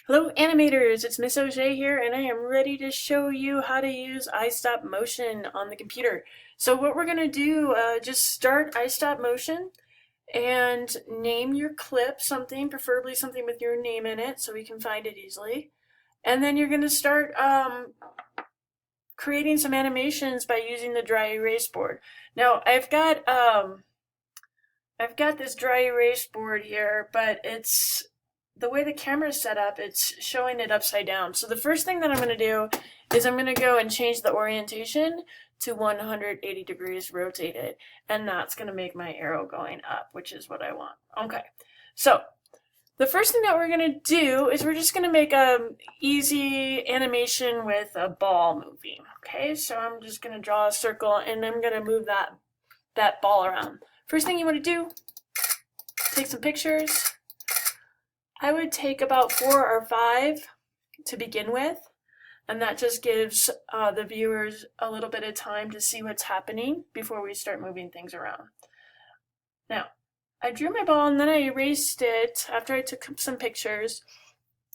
Hello animators, it's Miss O'Shea here and I am ready to show you how to use istopmotion on the computer. So what we're going to do, just start istopmotion and name your clip something, preferably something with your name in it so we can find it easily. And then you're going to start creating some animations by using the dry erase board. Now I've got this dry erase board here, but it's the way the camera is set up, it's showing it upside down. So the first thing that I'm going to do is I'm going to go and change the orientation to 180 degrees rotated, and that's going to make my arrow going up, which is what I want. Okay, so the first thing that we're going to do is we're just going to make a easy animation with a ball moving. Okay, so I'm just going to draw a circle and I'm going to move that ball around. First thing you want to do, take some pictures. I would take about 4 or 5 to begin with, and that just gives the viewers a little bit of time to see what's happening before we start moving things around. Now, I drew my ball and then I erased it after I took some pictures,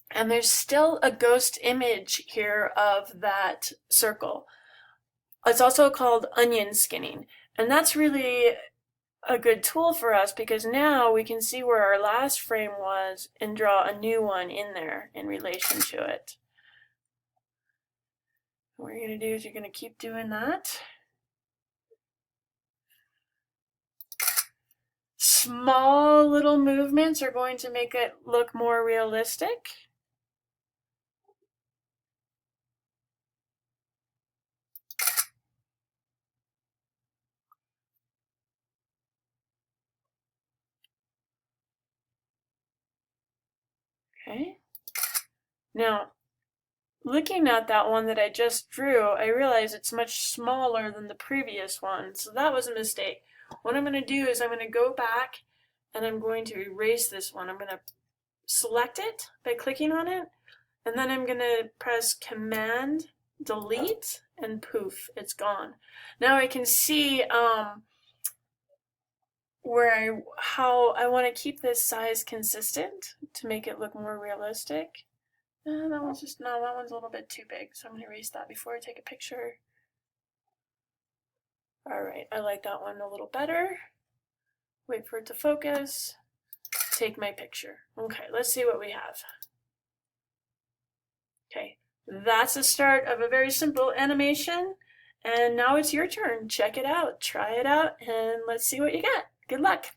and there's still a ghost image here of that circle. It's also called onion skinning, and that's really a good tool for us because now we can see where our last frame was and draw a new one in there in relation to it. What you're going to do is you're going to keep doing that. Small little movements are going to make it look more realistic. Okay. Now, looking at that one that I just drew, I realize it's much smaller than the previous one, so that was a mistake. What I'm going to do is I'm going to go back and I'm going to erase this one. I'm going to select it by clicking on it, and then I'm going to press Command Delete, and poof, it's gone. Now I can see how I want to keep this size consistent to make it look more realistic. That one's a little bit too big, so I'm going to erase that before I take a picture. Alright, I like that one a little better. Wait for it to focus. Take my picture. Okay, let's see what we have. Okay, that's the start of a very simple animation, and now it's your turn. Check it out, try it out, and let's see what you get. Good luck!